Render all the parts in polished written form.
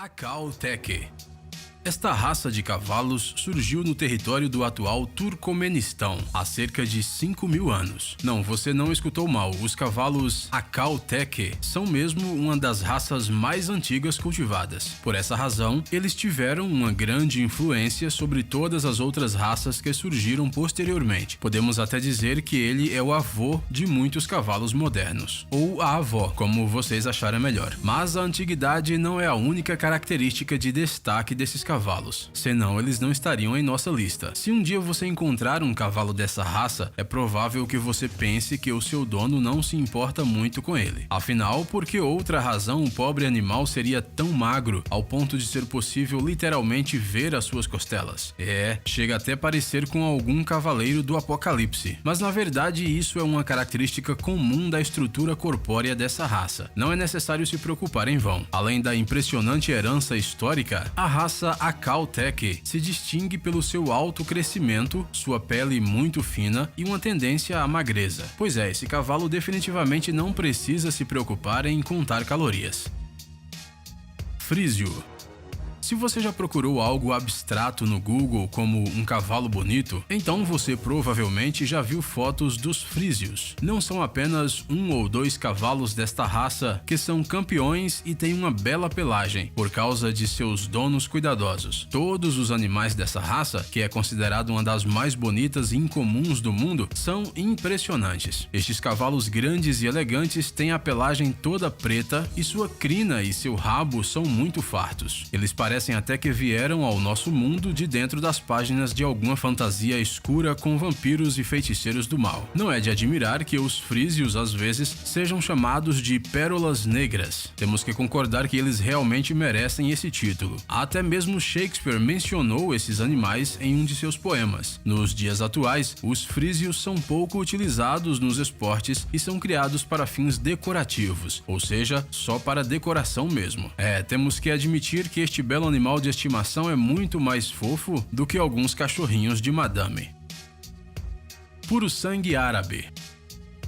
Acau-Teque. Esta raça de cavalos surgiu no território do atual Turcomenistão há cerca de 5.000 anos. Não, você não escutou mal, os cavalos Acau-Teque são mesmo uma das raças mais antigas cultivadas. Por essa razão, eles tiveram uma grande influência sobre todas as outras raças que surgiram posteriormente. Podemos até dizer que ele é o avô de muitos cavalos modernos, ou a avó, como vocês acharem melhor. Mas a antiguidade não é a única característica de destaque desses cavalos, senão eles não estariam em nossa lista. Se um dia você encontrar um cavalo dessa raça, é provável que você pense que o seu dono não se importa muito com ele. Afinal, por que outra razão o pobre animal seria tão magro ao ponto de ser possível literalmente ver as suas costelas? Chega até parecer com algum cavaleiro do Apocalipse. Mas na verdade isso é uma característica comum da estrutura corpórea dessa raça. Não é necessário se preocupar em vão. Além da impressionante herança histórica, a raça Acau-Teque se distingue pelo seu alto crescimento, sua pele muito fina e uma tendência à magreza. Pois é, esse cavalo definitivamente não precisa se preocupar em contar calorias. Frísio. Se você já procurou algo abstrato no Google como um cavalo bonito, então você provavelmente já viu fotos dos frísios. Não são apenas um ou dois cavalos desta raça que são campeões e têm uma bela pelagem por causa de seus donos cuidadosos. Todos os animais dessa raça, que é considerada uma das mais bonitas e incomuns do mundo, são impressionantes. Estes cavalos grandes e elegantes têm a pelagem toda preta e sua crina e seu rabo são muito fartos. Eles parecem até que vieram ao nosso mundo de dentro das páginas de alguma fantasia escura com vampiros e feiticeiros do mal. Não é de admirar que os frísios às vezes sejam chamados de pérolas negras. Temos que concordar que eles realmente merecem esse título. Até mesmo Shakespeare mencionou esses animais em um de seus poemas. Nos dias atuais, os frísios são pouco utilizados nos esportes e são criados para fins decorativos, ou seja, só para decoração mesmo. Temos que admitir que este belo animal de estimação é muito mais fofo do que alguns cachorrinhos de madame. Puro sangue árabe.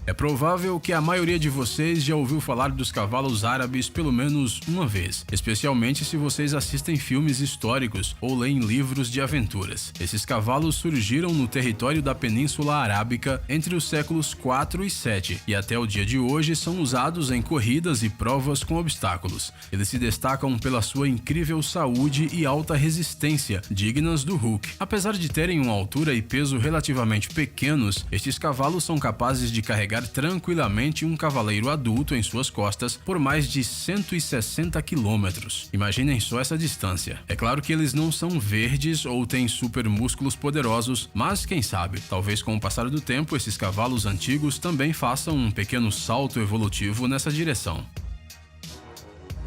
É provável que a maioria de vocês já ouviu falar dos cavalos árabes pelo menos uma vez, especialmente se vocês assistem filmes históricos ou leem livros de aventuras. Esses cavalos surgiram no território da Península Arábica entre os séculos 4 e 7 e até o dia de hoje são usados em corridas e provas com obstáculos. Eles se destacam pela sua incrível saúde e alta resistência, dignas do Hulk. Apesar de terem uma altura e peso relativamente pequenos, estes cavalos são capazes de carregar tranquilamente um cavaleiro adulto em suas costas por mais de 160 quilômetros. Imaginem só essa distância. É claro que eles não são verdes ou têm super músculos poderosos, mas quem sabe, talvez com o passar do tempo esses cavalos antigos também façam um pequeno salto evolutivo nessa direção.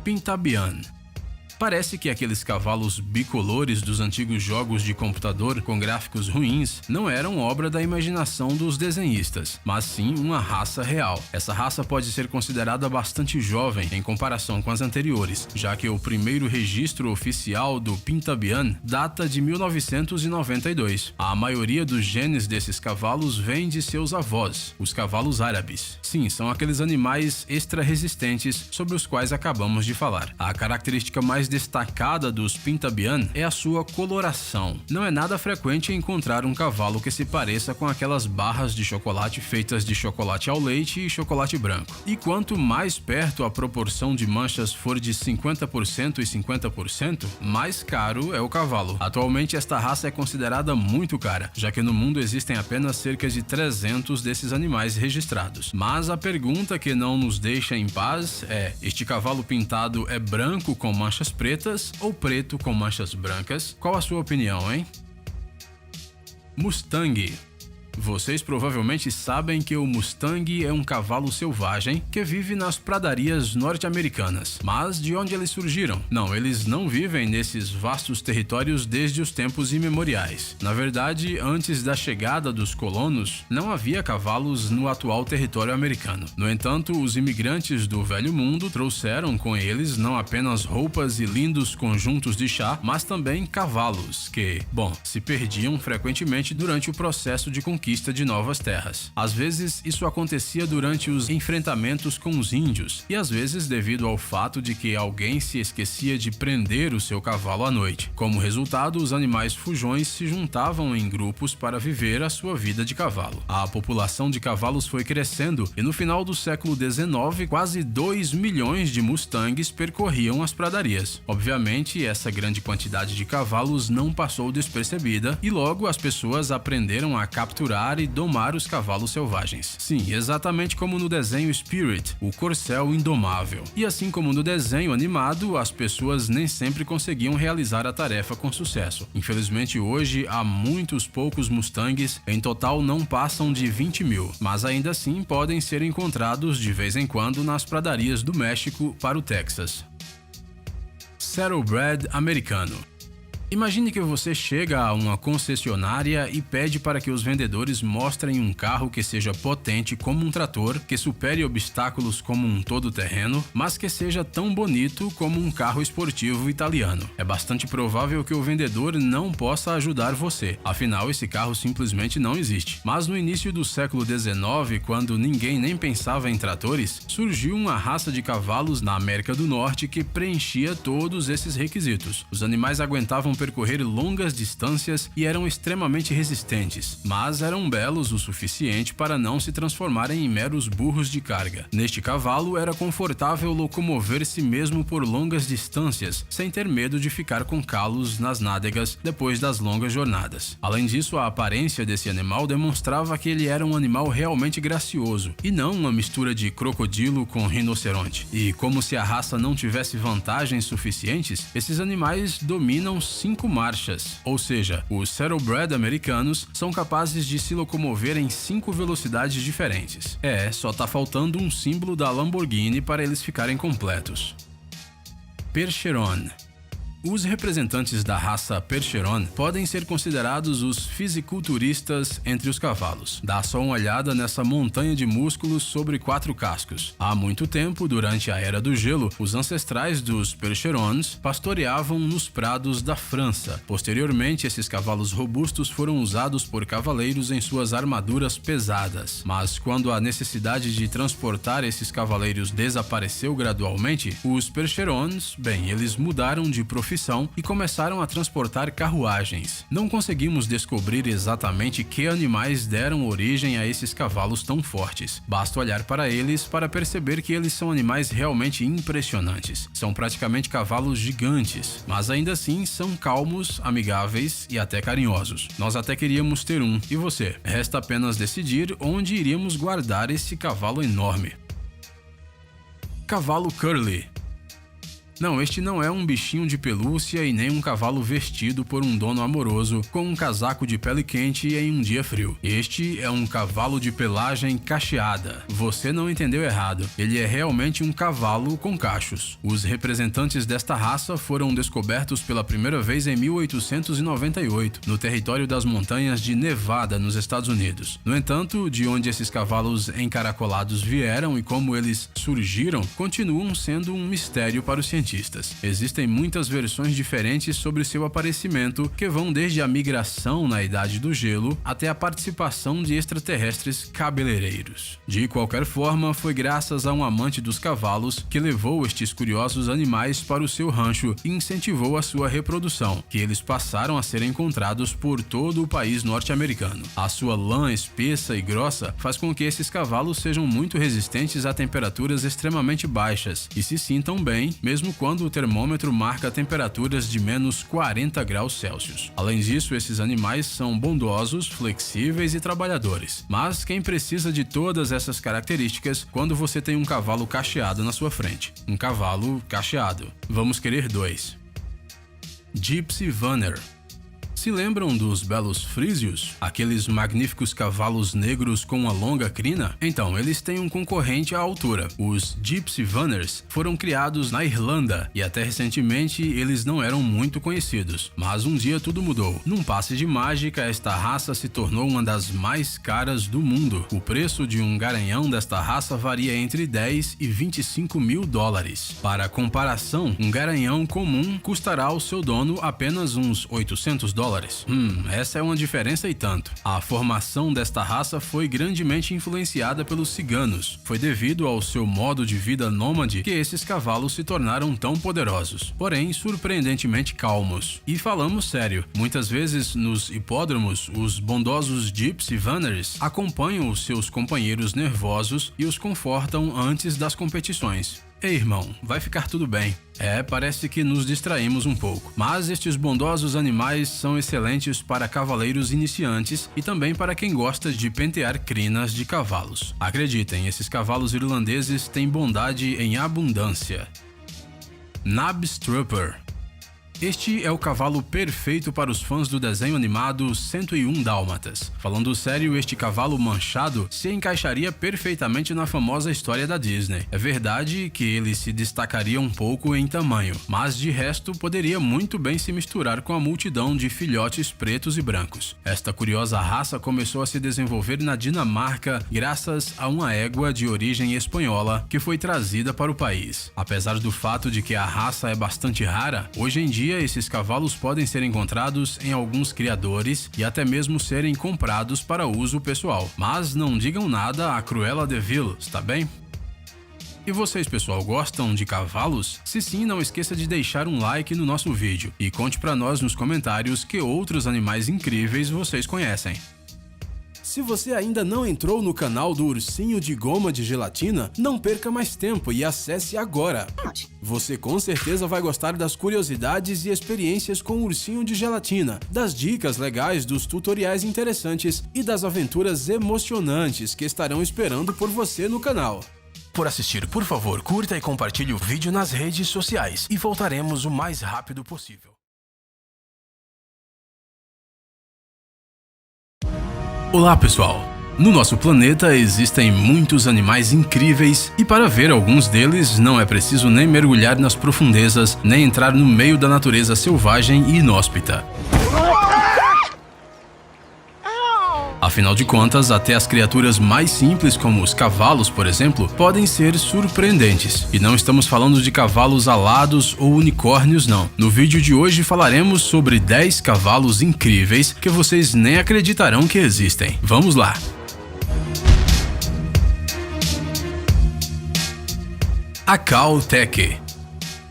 Pintabian. Parece que aqueles cavalos bicolores dos antigos jogos de computador com gráficos ruins não eram obra da imaginação dos desenhistas, mas sim uma raça real. Essa raça pode ser considerada bastante jovem em comparação com as anteriores, já que o primeiro registro oficial do Pintabian data de 1992. A maioria dos genes desses cavalos vem de seus avós, os cavalos árabes. Sim, são aqueles animais extra resistentes sobre os quais acabamos de falar. A característica mais destacada dos Pintabian é a sua coloração. Não é nada frequente encontrar um cavalo que se pareça com aquelas barras de chocolate feitas de chocolate ao leite e chocolate branco. E quanto mais perto a proporção de manchas for de 50% e 50%, mais caro é o cavalo. Atualmente esta raça é considerada muito cara, já que no mundo existem apenas cerca de 300 desses animais registrados. Mas a pergunta que não nos deixa em paz é: este cavalo pintado é branco com manchas pretas ou preto com manchas brancas? Qual a sua opinião, hein? Mustang. Vocês provavelmente sabem que o Mustang é um cavalo selvagem que vive nas pradarias norte-americanas. Mas de onde eles surgiram? Não, eles não vivem nesses vastos territórios desde os tempos imemoriais. Na verdade, antes da chegada dos colonos, não havia cavalos no atual território americano. No entanto, os imigrantes do Velho Mundo trouxeram com eles não apenas roupas e lindos conjuntos de chá, mas também cavalos que, se perdiam frequentemente durante o processo de conquista. conquista de novas terras. Às vezes, isso acontecia durante os enfrentamentos com os índios, e às vezes devido ao fato de que alguém se esquecia de prender o seu cavalo à noite. Como resultado, os animais fujões se juntavam em grupos para viver a sua vida de cavalo. A população de cavalos foi crescendo e no final do século XIX, quase 2 milhões de mustangs percorriam as pradarias. Obviamente, essa grande quantidade de cavalos não passou despercebida e logo as pessoas aprenderam a capturar e domar os cavalos selvagens. Sim, exatamente como no desenho Spirit, o corcel indomável. E assim como no desenho animado, as pessoas nem sempre conseguiam realizar a tarefa com sucesso. Infelizmente, hoje há muitos poucos mustangs, em total não passam de 20 mil, mas ainda assim podem ser encontrados de vez em quando nas pradarias do México para o Texas. Saddlebred americano. Imagine que você chega a uma concessionária e pede para que os vendedores mostrem um carro que seja potente como um trator, que supere obstáculos como um todo-terreno, mas que seja tão bonito como um carro esportivo italiano. É bastante provável que o vendedor não possa ajudar você, afinal esse carro simplesmente não existe. Mas no início do século XIX, quando ninguém nem pensava em tratores, surgiu uma raça de cavalos na América do Norte que preenchia todos esses requisitos. Os animais aguentavam percorrer longas distâncias e eram extremamente resistentes, mas eram belos o suficiente para não se transformarem em meros burros de carga. Neste cavalo era confortável locomover-se mesmo por longas distâncias, sem ter medo de ficar com calos nas nádegas depois das longas jornadas. Além disso, a aparência desse animal demonstrava que ele era um animal realmente gracioso, e não uma mistura de crocodilo com rinoceronte. E como se a raça não tivesse vantagens suficientes, esses animais dominam 5 marchas, ou seja, os Saddlebred americanos são capazes de se locomover em 5 velocidades diferentes. Só tá faltando um símbolo da Lamborghini para eles ficarem completos. Percheron. Os representantes da raça Percheron podem ser considerados os fisiculturistas entre os cavalos. Dá só uma olhada nessa montanha de músculos sobre 4 cascos. Há muito tempo, durante a Era do Gelo, os ancestrais dos Percherons pastoreavam nos prados da França. Posteriormente, esses cavalos robustos foram usados por cavaleiros em suas armaduras pesadas. Mas quando a necessidade de transportar esses cavaleiros desapareceu gradualmente, os Percherons, eles mudaram de profissão e começaram a transportar carruagens. Não conseguimos descobrir exatamente que animais deram origem a esses cavalos tão fortes. Basta olhar para eles para perceber que eles são animais realmente impressionantes. São praticamente cavalos gigantes, mas ainda assim são calmos, amigáveis e até carinhosos. Nós até queríamos ter um. E você? Resta apenas decidir onde iríamos guardar esse cavalo enorme. Cavalo Curly. Não, este não é um bichinho de pelúcia e nem um cavalo vestido por um dono amoroso com um casaco de pele quente em um dia frio. Este é um cavalo de pelagem cacheada. Você não entendeu errado. Ele é realmente um cavalo com cachos. Os representantes desta raça foram descobertos pela primeira vez em 1898, no território das montanhas de Nevada, nos Estados Unidos. No entanto, de onde esses cavalos encaracolados vieram e como eles surgiram, continuam sendo um mistério para os cientistas. Existem muitas versões diferentes sobre seu aparecimento, que vão desde a migração na Idade do Gelo até a participação de extraterrestres cabeleireiros. De qualquer forma, foi graças a um amante dos cavalos que levou estes curiosos animais para o seu rancho e incentivou a sua reprodução, que eles passaram a ser encontrados por todo o país norte-americano. A sua lã espessa e grossa faz com que esses cavalos sejam muito resistentes a temperaturas extremamente baixas e se sintam bem, mesmo quando o termômetro marca temperaturas de menos 40 graus Celsius. Além disso, esses animais são bondosos, flexíveis e trabalhadores. Mas quem precisa de todas essas características quando você tem um cavalo cacheado na sua frente? Um cavalo cacheado. Vamos querer 2. Gypsy Vanner. Se lembram dos belos frísios? Aqueles magníficos cavalos negros com uma longa crina? Então, eles têm um concorrente à altura. Os Gypsy Vanners foram criados na Irlanda e até recentemente eles não eram muito conhecidos. Mas um dia tudo mudou. Num passe de mágica, esta raça se tornou uma das mais caras do mundo. O preço de um garanhão desta raça varia entre 10 e 25 mil dólares. Para comparação, um garanhão comum custará ao seu dono apenas uns 800 dólares. dólares. Essa é uma diferença e tanto. A formação desta raça foi grandemente influenciada pelos ciganos. Foi devido ao seu modo de vida nômade que esses cavalos se tornaram tão poderosos, porém surpreendentemente calmos. E falamos sério, muitas vezes nos hipódromos, os bondosos Gypsy Runners acompanham os seus companheiros nervosos e os confortam antes das competições. Ei, irmão, vai ficar tudo bem. Parece que nos distraímos um pouco, mas estes bondosos animais são excelentes para cavaleiros iniciantes e também para quem gosta de pentear crinas de cavalos. Acreditem, esses cavalos irlandeses têm bondade em abundância. Nabs Trooper. Este é o cavalo perfeito para os fãs do desenho animado 101 Dálmatas. Falando sério, este cavalo manchado se encaixaria perfeitamente na famosa história da Disney. É verdade que ele se destacaria um pouco em tamanho, mas de resto poderia muito bem se misturar com a multidão de filhotes pretos e brancos. Esta curiosa raça começou a se desenvolver na Dinamarca graças a uma égua de origem espanhola que foi trazida para o país. Apesar do fato de que a raça é bastante rara, hoje em dia esses cavalos podem ser encontrados em alguns criadores e até mesmo serem comprados para uso pessoal. Mas não digam nada a Cruella de Vil, está bem? E vocês, pessoal, gostam de cavalos? Se sim, não esqueça de deixar um like no nosso vídeo e conte para nós nos comentários que outros animais incríveis vocês conhecem. Se você ainda não entrou no canal do Ursinho de Goma de Gelatina, não perca mais tempo e acesse agora! Você com certeza vai gostar das curiosidades e experiências com o Ursinho de Gelatina, das dicas legais, dos tutoriais interessantes e das aventuras emocionantes que estarão esperando por você no canal. Por assistir, por favor, curta e compartilhe o vídeo nas redes sociais e voltaremos o mais rápido possível. Olá, pessoal! No nosso planeta existem muitos animais incríveis e para ver alguns deles não é preciso nem mergulhar nas profundezas, nem entrar no meio da natureza selvagem e inóspita. Afinal de contas, até as criaturas mais simples, como os cavalos, por exemplo, podem ser surpreendentes. E não estamos falando de cavalos alados ou unicórnios, não. No vídeo de hoje falaremos sobre 10 cavalos incríveis que vocês nem acreditarão que existem. Vamos lá! A Cow Teke.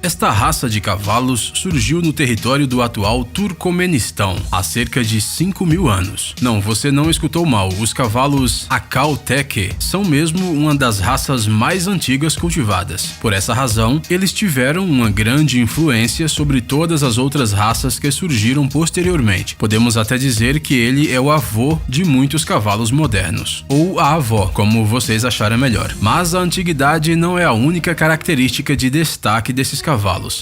Esta raça de cavalos surgiu no território do atual Turcomenistão há cerca de 5.000 anos. Não, você não escutou mal, os cavalos Cow Teke são mesmo uma das raças mais antigas cultivadas. Por essa razão, eles tiveram uma grande influência sobre todas as outras raças que surgiram posteriormente. Podemos até dizer que ele é o avô de muitos cavalos modernos, ou a avó, como vocês acharem melhor. Mas a antiguidade não é a única característica de destaque desses cavalos,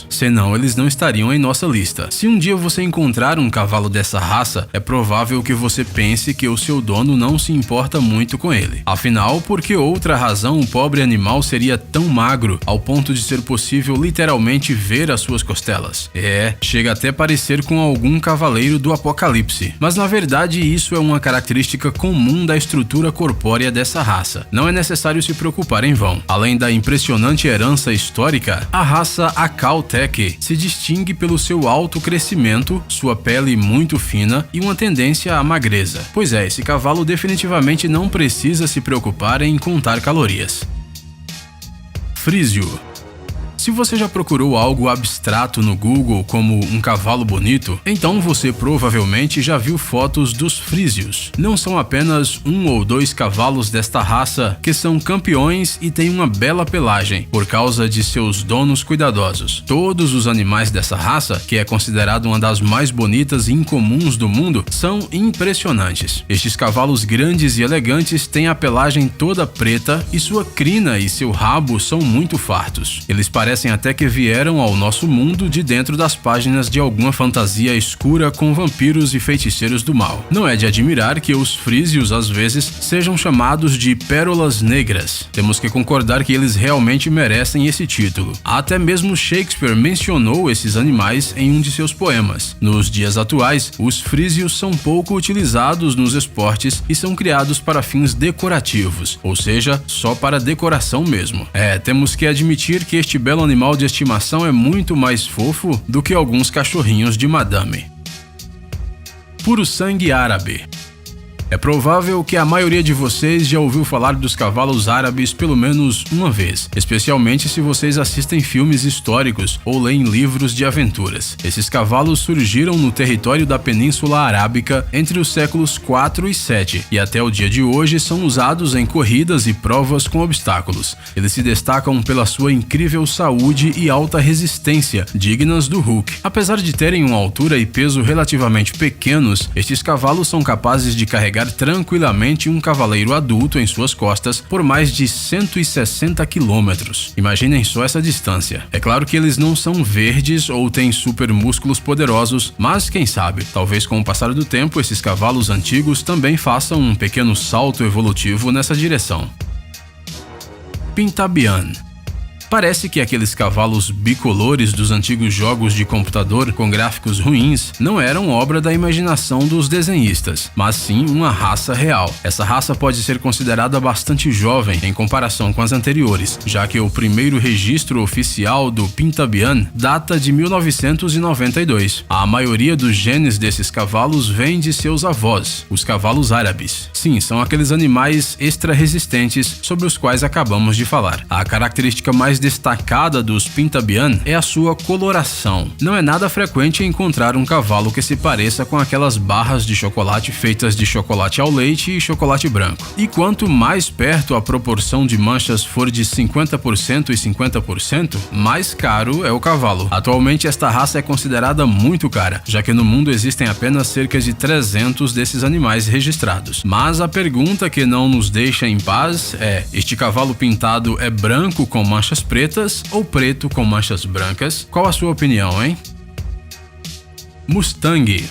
senão eles não estariam em nossa lista. Se um dia você encontrar um cavalo dessa raça, é provável que você pense que o seu dono não se importa muito com ele. Afinal, por que outra razão o pobre animal seria tão magro ao ponto de ser possível literalmente ver as suas costelas? Chega até a parecer com algum cavaleiro do Apocalipse. Mas na verdade isso é uma característica comum da estrutura corpórea dessa raça. Não é necessário se preocupar em vão. Além da impressionante herança histórica, a raça Cow Teke se distingue pelo seu alto crescimento, sua pele muito fina e uma tendência à magreza. Pois é, esse cavalo definitivamente não precisa se preocupar em contar calorias. Frísio. Se você já procurou algo abstrato no Google como um cavalo bonito, então você provavelmente já viu fotos dos frísios. Não são apenas um ou dois cavalos desta raça que são campeões e têm uma bela pelagem, por causa de seus donos cuidadosos. Todos os animais dessa raça, que é considerada uma das mais bonitas e incomuns do mundo, são impressionantes. Estes cavalos grandes e elegantes têm a pelagem toda preta e sua crina e seu rabo são muito fartos. Eles parecem até que vieram ao nosso mundo de dentro das páginas de alguma fantasia escura com vampiros e feiticeiros do mal. Não é de admirar que os frísios às vezes sejam chamados de pérolas negras. Temos que concordar que eles realmente merecem esse título. Até mesmo Shakespeare mencionou esses animais em um de seus poemas. Nos dias atuais, os frísios são pouco utilizados nos esportes e são criados para fins decorativos, ou seja, só para decoração mesmo. Temos que admitir que este belo animal de estimação é muito mais fofo do que alguns cachorrinhos de madame. Puro sangue árabe. É provável que a maioria de vocês já ouviu falar dos cavalos árabes pelo menos uma vez, especialmente se vocês assistem filmes históricos ou leem livros de aventuras. Esses cavalos surgiram no território da Península Arábica entre os séculos 4 e 7 e até o dia de hoje são usados em corridas e provas com obstáculos. Eles se destacam pela sua incrível saúde e alta resistência, dignas do Hulk. Apesar de terem uma altura e peso relativamente pequenos, estes cavalos são capazes de carregar tranquilamente um cavaleiro adulto em suas costas por mais de 160 quilômetros. Imaginem só essa distância. É claro que eles não são verdes ou têm super músculos poderosos, mas quem sabe, talvez com o passar do tempo esses cavalos antigos também façam um pequeno salto evolutivo nessa direção. Pintabian. Parece que aqueles cavalos bicolores dos antigos jogos de computador com gráficos ruins não eram obra da imaginação dos desenhistas, mas sim uma raça real. Essa raça pode ser considerada bastante jovem em comparação com as anteriores, já que o primeiro registro oficial do Pintabian data de 1992. A maioria dos genes desses cavalos vem de seus avós, os cavalos árabes. Sim, são aqueles animais extra resistentes sobre os quais acabamos de falar. A característica mais destacada dos Pintabian é a sua coloração. Não é nada frequente encontrar um cavalo que se pareça com aquelas barras de chocolate feitas de chocolate ao leite e chocolate branco. E quanto mais perto a proporção de manchas for de 50% e 50%, mais caro é o cavalo. Atualmente esta raça é considerada muito cara, já que no mundo existem apenas cerca de 300 desses animais registrados. Mas a pergunta que não nos deixa em paz é: este cavalo pintado é branco com manchas pretas ou preto com manchas brancas? Qual a sua opinião, hein? Mustang.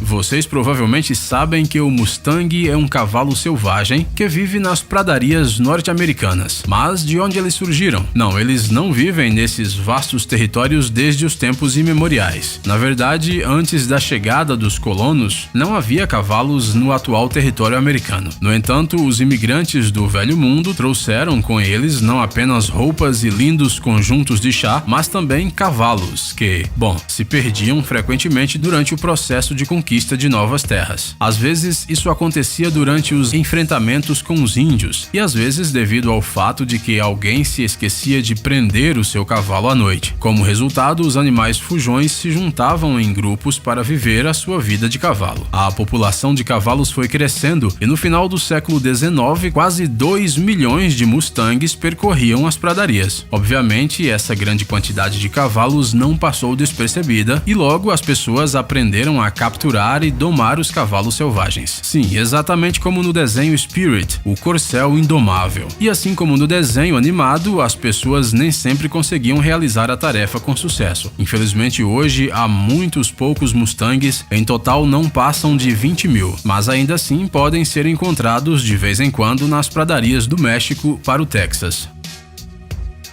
Vocês provavelmente sabem que o Mustang é um cavalo selvagem que vive nas pradarias norte-americanas. Mas de onde eles surgiram? Não, eles não vivem nesses vastos territórios desde os tempos imemoriais. Na verdade, antes da chegada dos colonos, não havia cavalos no atual território americano. No entanto, os imigrantes do Velho Mundo trouxeram com eles não apenas roupas e lindos conjuntos de chá, mas também cavalos que, se perdiam frequentemente durante o processo de conquista de novas terras. Às vezes, isso acontecia durante os enfrentamentos com os índios, e às vezes devido ao fato de que alguém se esquecia de prender o seu cavalo à noite. Como resultado, os animais fujões se juntavam em grupos para viver a sua vida de cavalo. A população de cavalos foi crescendo, e no final do século XIX, quase 2 milhões de Mustangs percorriam as pradarias. Obviamente, essa grande quantidade de cavalos não passou despercebida, e logo as pessoas aprenderam a capturar e domar os cavalos selvagens. Sim, exatamente como no desenho Spirit, o corcel indomável. E assim como no desenho animado, as pessoas nem sempre conseguiam realizar a tarefa com sucesso. Infelizmente hoje, há muitos poucos Mustangs, em total não passam de 20 mil, mas ainda assim podem ser encontrados de vez em quando nas pradarias do México para o Texas.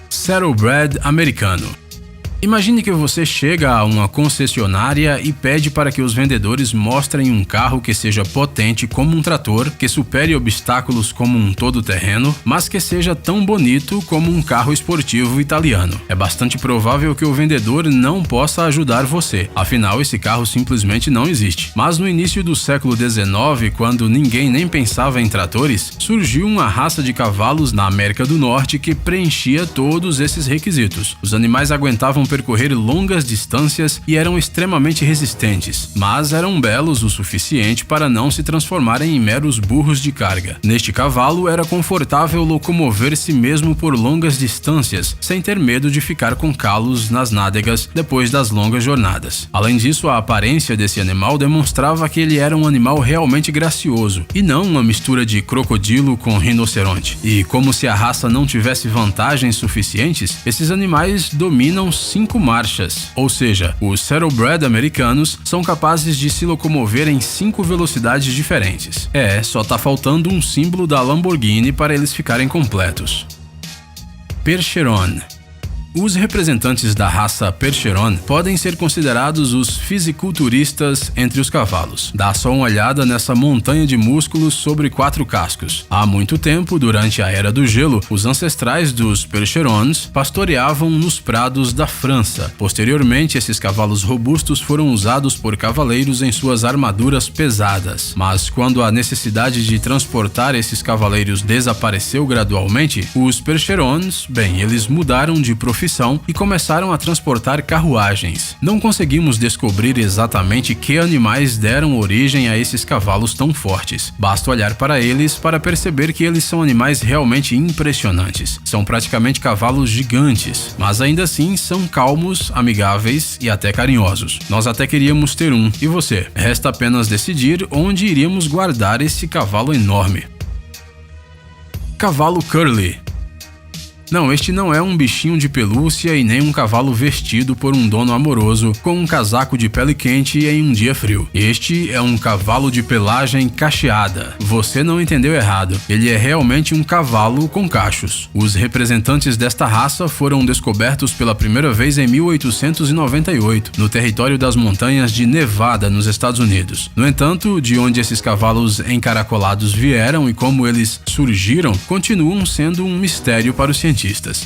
Saddlebred americano. Imagine que você chega a uma concessionária e pede para que os vendedores mostrem um carro que seja potente como um trator, que supere obstáculos como um todo-terreno, mas que seja tão bonito como um carro esportivo italiano. É bastante provável que o vendedor não possa ajudar você, afinal esse carro simplesmente não existe. Mas no início do século XIX, quando ninguém nem pensava em tratores, surgiu uma raça de cavalos na América do Norte que preenchia todos esses requisitos. Os animais aguentavam percorrer longas distâncias e eram extremamente resistentes, mas eram belos o suficiente para não se transformarem em meros burros de carga. Neste cavalo era confortável locomover-se mesmo por longas distâncias, sem ter medo de ficar com calos nas nádegas depois das longas jornadas. Além disso, a aparência desse animal demonstrava que ele era um animal realmente gracioso, e não uma mistura de crocodilo com rinoceronte. E como se a raça não tivesse vantagens suficientes, esses animais dominam 5 marchas, ou seja, os Saddlebred americanos são capazes de se locomover em 5 velocidades diferentes. Só tá faltando um símbolo da Lamborghini para eles ficarem completos. Percheron. Os representantes da raça Percheron podem ser considerados os fisiculturistas entre os cavalos. Dá só uma olhada nessa montanha de músculos sobre 4 cascos. Há muito tempo, durante a Era do Gelo, os ancestrais dos Percherons pastoreavam nos prados da França. Posteriormente, esses cavalos robustos foram usados por cavaleiros em suas armaduras pesadas. Mas quando a necessidade de transportar esses cavaleiros desapareceu gradualmente, os Percherons, eles mudaram de profissão e começaram a transportar carruagens. Não conseguimos descobrir exatamente que animais deram origem a esses cavalos tão fortes. Basta olhar para eles para perceber que eles são animais realmente impressionantes. São praticamente cavalos gigantes, mas ainda assim são calmos, amigáveis e até carinhosos. Nós até queríamos ter um. E você? Resta apenas decidir onde iríamos guardar esse cavalo enorme. Cavalo Curly. Não, este não é um bichinho de pelúcia e nem um cavalo vestido por um dono amoroso com um casaco de pele quente em um dia frio. Este é um cavalo de pelagem cacheada. Você não entendeu errado. Ele é realmente um cavalo com cachos. Os representantes desta raça foram descobertos pela primeira vez em 1898, no território das montanhas de Nevada, nos Estados Unidos. No entanto, de onde esses cavalos encaracolados vieram e como eles surgiram, continuam sendo um mistério para os cientistas.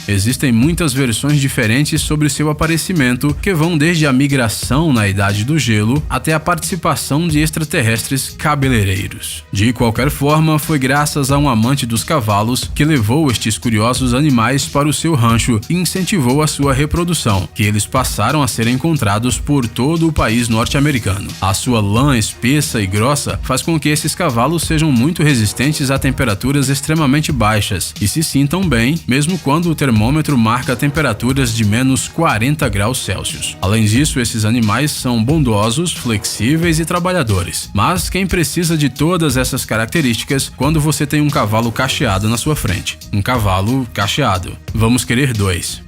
Existem muitas versões diferentes sobre seu aparecimento, que vão desde a migração na Idade do Gelo até a participação de extraterrestres cabeleireiros. De qualquer forma, foi graças a um amante dos cavalos que levou estes curiosos animais para o seu rancho e incentivou a sua reprodução, que eles passaram a ser encontrados por todo o país norte-americano. A sua lã espessa e grossa faz com que esses cavalos sejam muito resistentes a temperaturas extremamente baixas e se sintam bem, mesmo quando o termômetro marca temperaturas de menos 40 graus Celsius. Além disso, esses animais são bondosos, flexíveis e trabalhadores. Mas quem precisa de todas essas características quando você tem um cavalo cacheado na sua frente? Um cavalo cacheado. Vamos querer 2.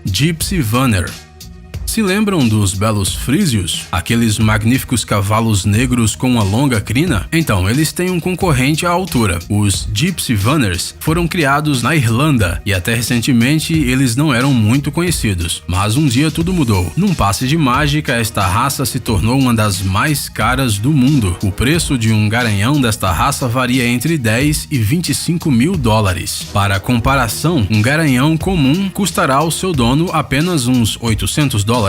Gypsy Vanner. Se lembram dos belos frísios? Aqueles magníficos cavalos negros com uma longa crina? Então, eles têm um concorrente à altura. Os Gypsy Vanners foram criados na Irlanda e até recentemente eles não eram muito conhecidos. Mas um dia tudo mudou. Num passe de mágica, esta raça se tornou uma das mais caras do mundo. O preço de um garanhão desta raça varia entre 10 e 25 mil dólares. Para comparação, um garanhão comum custará ao seu dono apenas uns 800 dólares.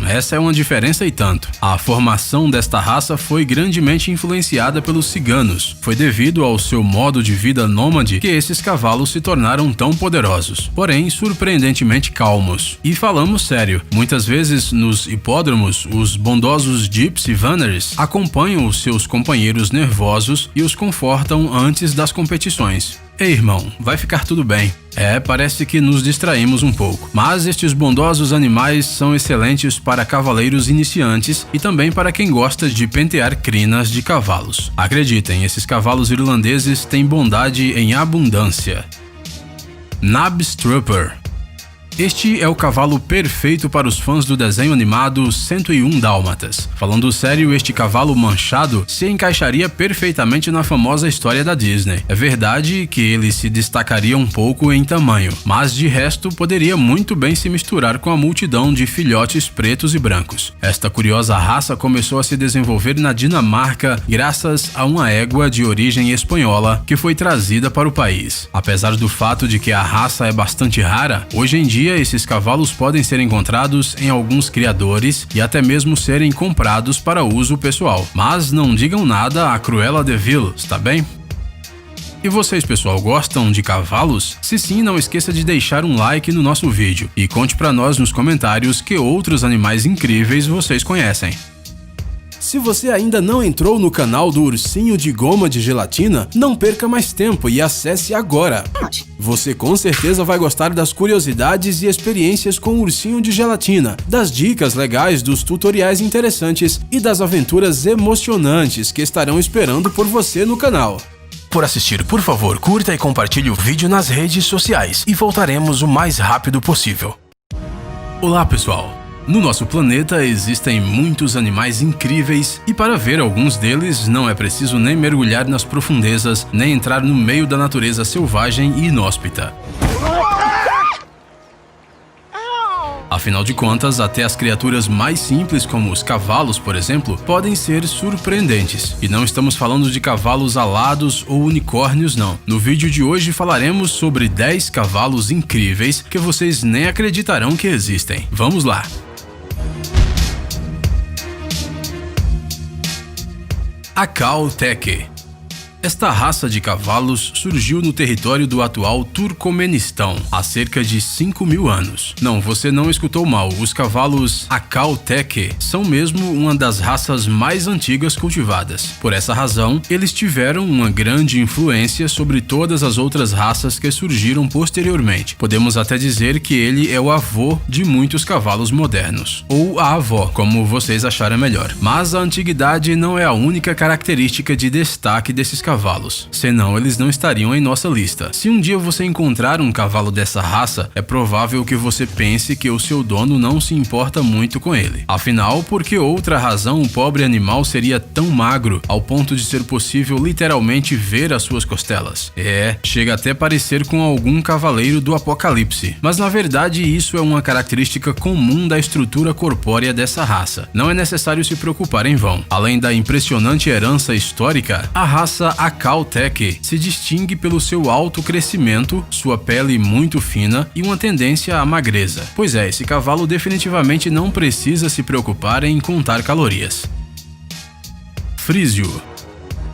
Essa é uma diferença e tanto. A formação desta raça foi grandemente influenciada pelos ciganos. Foi devido ao seu modo de vida nômade que esses cavalos se tornaram tão poderosos, porém surpreendentemente calmos. E falamos sério, muitas vezes nos hipódromos, os bondosos Gypsy Vanners acompanham os seus companheiros nervosos e os confortam antes das competições. Ei, irmão, vai ficar tudo bem. Parece que nos distraímos um pouco. Mas estes bondosos animais são excelentes para cavaleiros iniciantes e também para quem gosta de pentear crinas de cavalos. Acreditem, esses cavalos irlandeses têm bondade em abundância. Knabstrupper. Este é o cavalo perfeito para os fãs do desenho animado 101 Dálmatas. Falando sério, este cavalo manchado se encaixaria perfeitamente na famosa história da Disney. É verdade que ele se destacaria um pouco em tamanho, mas de resto poderia muito bem se misturar com a multidão de filhotes pretos e brancos. Esta curiosa raça começou a se desenvolver na Dinamarca graças a uma égua de origem espanhola que foi trazida para o país. Apesar do fato de que a raça é bastante rara, hoje em dia esses cavalos podem ser encontrados em alguns criadores e até mesmo serem comprados para uso pessoal. Mas não digam nada a Cruella de Vil, está bem? E vocês, pessoal, gostam de cavalos? Se sim, não esqueça de deixar um like no nosso vídeo e conte pra nós nos comentários que outros animais incríveis vocês conhecem. Se você ainda não entrou no canal do Ursinho de Goma de Gelatina, não perca mais tempo e acesse agora. Você com certeza vai gostar das curiosidades e experiências com o Ursinho de Gelatina, das dicas legais, dos tutoriais interessantes e das aventuras emocionantes que estarão esperando por você no canal. Por assistir, por favor, curta e compartilhe o vídeo nas redes sociais e voltaremos o mais rápido possível. Olá, pessoal! No nosso planeta existem muitos animais incríveis e para ver alguns deles não é preciso nem mergulhar nas profundezas, nem entrar no meio da natureza selvagem e inóspita. Afinal de contas, até as criaturas mais simples, como os cavalos, por exemplo, podem ser surpreendentes. E não estamos falando de cavalos alados ou unicórnios, não. No vídeo de hoje falaremos sobre 10 cavalos incríveis que vocês nem acreditarão que existem. Vamos lá! Akal Teke. Esta raça de cavalos surgiu no território do atual Turcomenistão há cerca de 5.000 anos. Não, você não escutou mal, os cavalos Akal Teke são mesmo uma das raças mais antigas cultivadas. Por essa razão, eles tiveram uma grande influência sobre todas as outras raças que surgiram posteriormente. Podemos até dizer que ele é o avô de muitos cavalos modernos, ou a avó, como vocês acharem melhor. Mas a antiguidade não é a única característica de destaque desses cavalos, senão eles não estariam em nossa lista. Se um dia você encontrar um cavalo dessa raça, é provável que você pense que o seu dono não se importa muito com ele. Afinal, por que outra razão o pobre animal seria tão magro ao ponto de ser possível literalmente ver as suas costelas? Chega até parecer com algum cavaleiro do Apocalipse. Mas na verdade isso é uma característica comum da estrutura corpórea dessa raça. Não é necessário se preocupar em vão. Além da impressionante herança histórica, a raça Akal Teke se distingue pelo seu alto crescimento, sua pele muito fina e uma tendência à magreza. Pois é, esse cavalo definitivamente não precisa se preocupar em contar calorias. Frísio.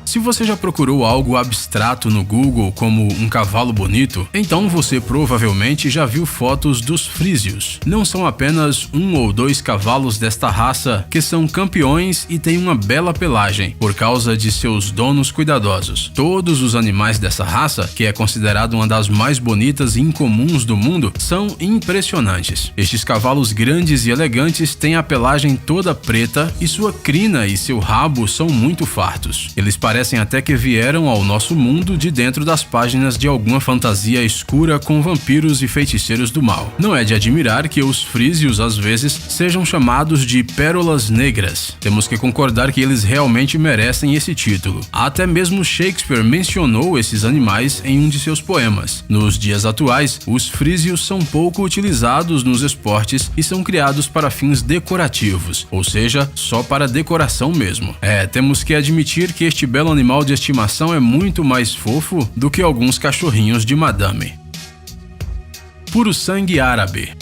Se você já procurou algo abstrato no Google como um cavalo bonito, então você provavelmente já viu fotos dos frísios. Não são apenas um ou dois cavalos desta raça que são campeões e têm uma bela pelagem por causa de seus donos cuidadosos. Todos os animais dessa raça, que é considerada uma das mais bonitas e incomuns do mundo, são impressionantes. Estes cavalos grandes e elegantes têm a pelagem toda preta e sua crina e seu rabo são muito fartos. Eles parecem até que vieram ao nosso mundo de dentro das páginas de alguma fantasia escura com vampiros e feiticeiros do mal. Não é de admirar que os frísios às vezes sejam chamados de pérolas negras. Temos que concordar que eles realmente merecem esse título. Até mesmo Shakespeare mencionou esses animais em um de seus poemas. Nos dias atuais, os frísios são pouco utilizados nos esportes e são criados para fins decorativos, ou seja, só para decoração mesmo. Temos que admitir que este belo animal de estimação é muito mais fofo do que alguns cachorrinhos de madame. Puro sangue árabe.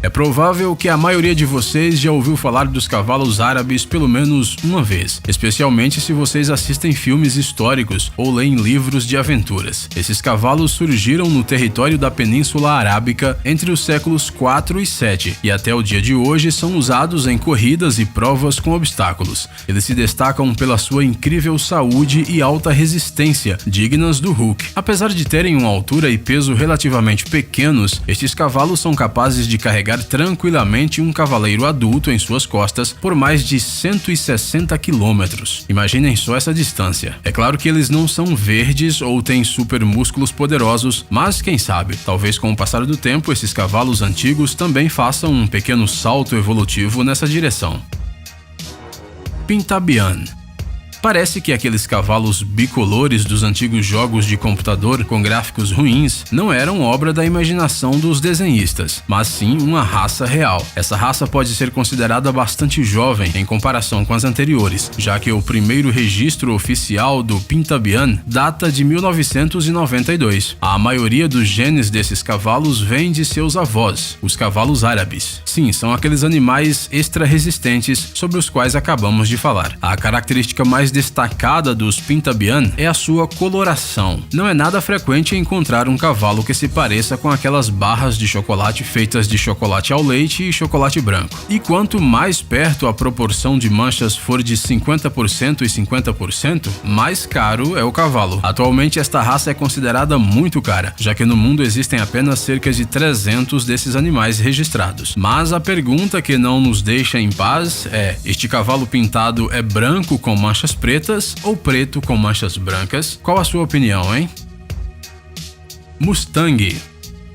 É provável que a maioria de vocês já ouviu falar dos cavalos árabes pelo menos uma vez, especialmente se vocês assistem filmes históricos ou leem livros de aventuras. Esses cavalos surgiram no território da Península Arábica entre os séculos 4 e 7 e até o dia de hoje são usados em corridas e provas com obstáculos. Eles se destacam pela sua incrível saúde e alta resistência, dignas do Hulk. Apesar de terem uma altura e peso relativamente pequenos, estes cavalos são capazes de carregar tranquilamente um cavaleiro adulto em suas costas por mais de 160 quilômetros. Imaginem só essa distância. É claro que eles não são verdes ou têm super músculos poderosos, mas quem sabe, talvez com o passar do tempo esses cavalos antigos também façam um pequeno salto evolutivo nessa direção. Pintabian. Parece que aqueles cavalos bicolores dos antigos jogos de computador com gráficos ruins não eram obra da imaginação dos desenhistas, mas sim uma raça real. Essa raça pode ser considerada bastante jovem em comparação com as anteriores, já que o primeiro registro oficial do Pintabian data de 1992. A maioria dos genes desses cavalos vem de seus avós, os cavalos árabes. Sim, são aqueles animais extra resistentes sobre os quais acabamos de falar. A característica mais destacada dos Pintabian é a sua coloração. Não é nada frequente encontrar um cavalo que se pareça com aquelas barras de chocolate feitas de chocolate ao leite e chocolate branco. E quanto mais perto a proporção de manchas for de 50% e 50%, mais caro é o cavalo. Atualmente esta raça é considerada muito cara, já que no mundo existem apenas cerca de 300 desses animais registrados. Mas a pergunta que não nos deixa em paz é: este cavalo pintado é branco com manchas pretas ou preto com manchas brancas? Qual a sua opinião, hein? Mustang.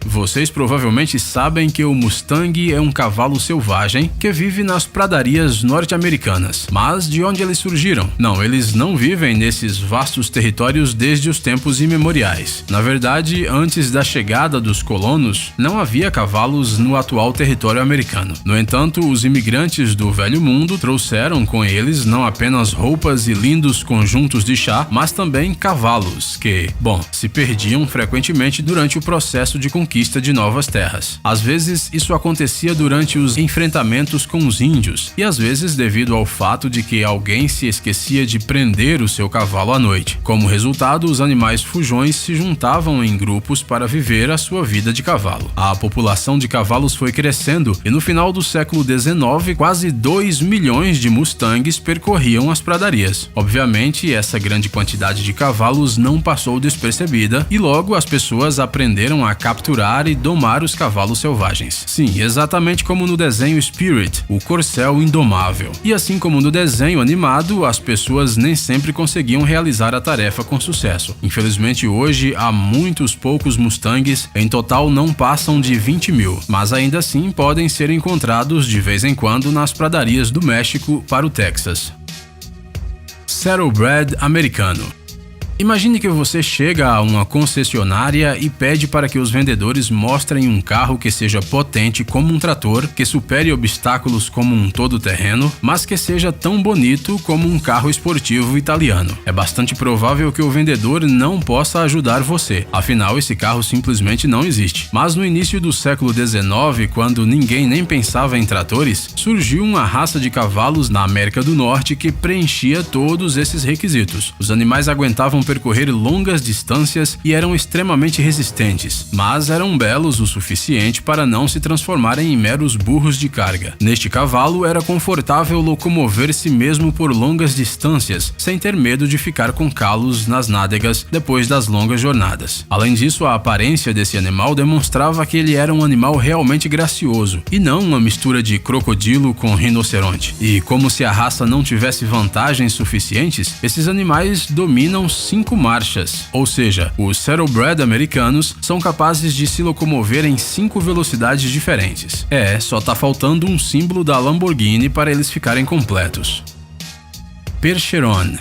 Vocês provavelmente sabem que o Mustang é um cavalo selvagem que vive nas pradarias norte-americanas. Mas de onde eles surgiram? Não, eles não vivem nesses vastos territórios desde os tempos imemoriais. Na verdade, antes da chegada dos colonos, não havia cavalos no atual território americano. No entanto, os imigrantes do Velho Mundo trouxeram com eles não apenas roupas e lindos conjuntos de chá, mas também cavalos que, se perdiam frequentemente durante o processo de conquista de novas terras. Às vezes, isso acontecia durante os enfrentamentos com os índios, e às vezes devido ao fato de que alguém se esquecia de prender o seu cavalo à noite. Como resultado, os animais fujões se juntavam em grupos para viver a sua vida de cavalo. A população de cavalos foi crescendo e no final do século XIX, quase 2 milhões de Mustangs percorriam as pradarias. Obviamente, essa grande quantidade de cavalos não passou despercebida e logo as pessoas aprenderam a capturar e domar os cavalos selvagens. Sim, exatamente como no desenho Spirit, o corcel indomável. E assim como no desenho animado, as pessoas nem sempre conseguiam realizar a tarefa com sucesso. Infelizmente hoje há muitos poucos Mustangs, em total não passam de 20 mil, mas ainda assim podem ser encontrados de vez em quando nas pradarias do México para o Texas. Saddlebred americano. Imagine que você chega a uma concessionária e pede para que os vendedores mostrem um carro que seja potente como um trator, que supere obstáculos como um todo-terreno, mas que seja tão bonito como um carro esportivo italiano. É bastante provável que o vendedor não possa ajudar você, afinal esse carro simplesmente não existe. Mas no início do século XIX, quando ninguém nem pensava em tratores, surgiu uma raça de cavalos na América do Norte que preenchia todos esses requisitos. Os animais aguentavam percorrer longas distâncias e eram extremamente resistentes, mas eram belos o suficiente para não se transformarem em meros burros de carga. Neste cavalo era confortável locomover-se mesmo por longas distâncias, sem ter medo de ficar com calos nas nádegas depois das longas jornadas. Além disso, a aparência desse animal demonstrava que ele era um animal realmente gracioso, e não uma mistura de crocodilo com rinoceronte. E como se a raça não tivesse vantagens suficientes, esses animais dominam 5 marchas, ou seja, os Saddlebred americanos são capazes de se locomover em 5 velocidades diferentes. Só tá faltando um símbolo da Lamborghini para eles ficarem completos. Percheron.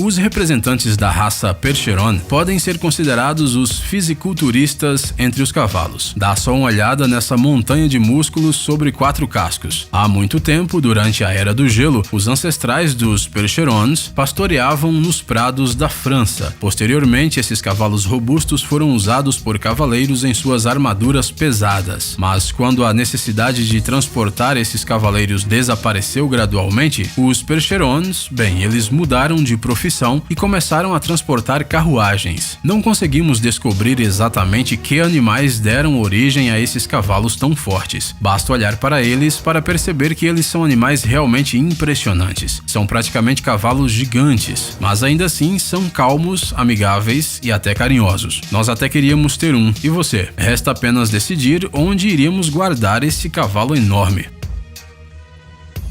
Os representantes da raça Percheron podem ser considerados os fisiculturistas entre os cavalos. Dá só uma olhada nessa montanha de músculos sobre 4 cascos. Há muito tempo, durante a Era do Gelo, os ancestrais dos Percherons pastoreavam nos prados da França. Posteriormente, esses cavalos robustos foram usados por cavaleiros em suas armaduras pesadas. Mas quando a necessidade de transportar esses cavaleiros desapareceu gradualmente, os Percherons, eles mudaram de profissão e começaram a transportar carruagens. Não conseguimos descobrir exatamente que animais deram origem a esses cavalos tão fortes. Basta olhar para eles para perceber que eles são animais realmente impressionantes. São praticamente cavalos gigantes, mas ainda assim são calmos, amigáveis e até carinhosos. Nós até queríamos ter um. E você? Resta apenas decidir onde iríamos guardar esse cavalo enorme.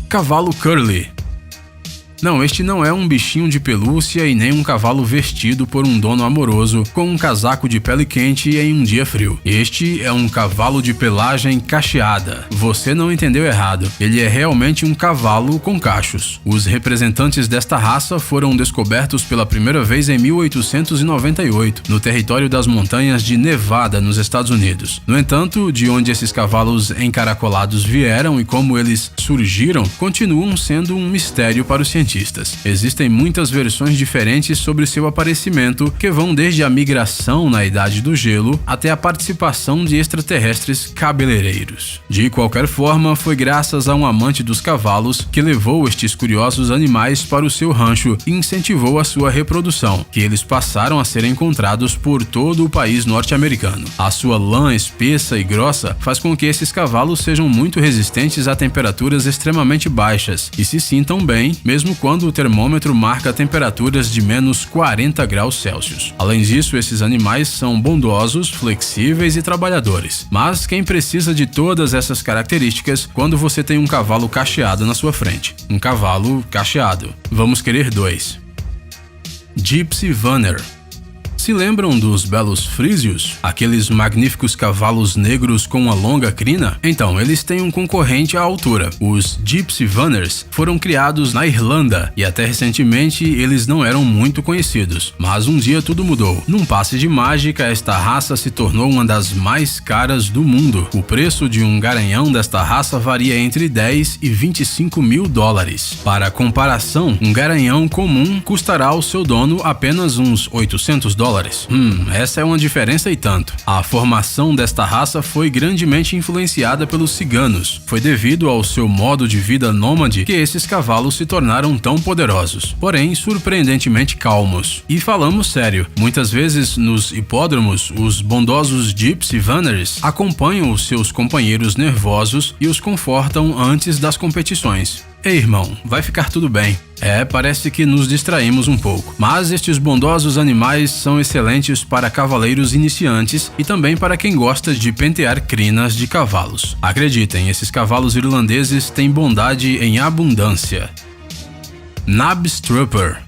Cavalo Curly. Não, este não é um bichinho de pelúcia e nem um cavalo vestido por um dono amoroso com um casaco de pele quente em um dia frio. Este é um cavalo de pelagem cacheada. Você não entendeu errado. Ele é realmente um cavalo com cachos. Os representantes desta raça foram descobertos pela primeira vez em 1898, no território das montanhas de Nevada, nos Estados Unidos. No entanto, de onde esses cavalos encaracolados vieram e como eles surgiram, continuam sendo um mistério para os cientistas. Existem muitas versões diferentes sobre seu aparecimento, que vão desde a migração na Idade do Gelo até a participação de extraterrestres cabeleireiros. De qualquer forma, foi graças a um amante dos cavalos que levou estes curiosos animais para o seu rancho e incentivou a sua reprodução, que eles passaram a ser encontrados por todo o país norte-americano. A sua lã espessa e grossa faz com que esses cavalos sejam muito resistentes a temperaturas extremamente baixas e se sintam bem, mesmo quando o termômetro marca temperaturas de menos 40 graus Celsius. Além disso, esses animais são bondosos, flexíveis e trabalhadores. Mas quem precisa de todas essas características quando você tem um cavalo cacheado na sua frente? Um cavalo cacheado. Vamos querer 2. Gypsy Vanner. Se lembram dos belos frísios? Aqueles magníficos cavalos negros com uma longa crina? Então, eles têm um concorrente à altura. Os Gypsy Runners foram criados na Irlanda e até recentemente eles não eram muito conhecidos. Mas um dia tudo mudou. Num passe de mágica, esta raça se tornou uma das mais caras do mundo. O preço de um garanhão desta raça varia entre 10 e 25 mil dólares. Para comparação, um garanhão comum custará ao seu dono apenas uns 800 dólares. Essa é uma diferença e tanto. A formação desta raça foi grandemente influenciada pelos ciganos. Foi devido ao seu modo de vida nômade que esses cavalos se tornaram tão poderosos, porém surpreendentemente calmos. E falamos sério, muitas vezes nos hipódromos, os bondosos Gypsy Runners acompanham os seus companheiros nervosos e os confortam antes das competições. Ei, irmão, vai ficar tudo bem. Parece que nos distraímos um pouco. Mas estes bondosos animais são excelentes para cavaleiros iniciantes e também para quem gosta de pentear crinas de cavalos. Acreditem, esses cavalos irlandeses têm bondade em abundância. Knabstruper.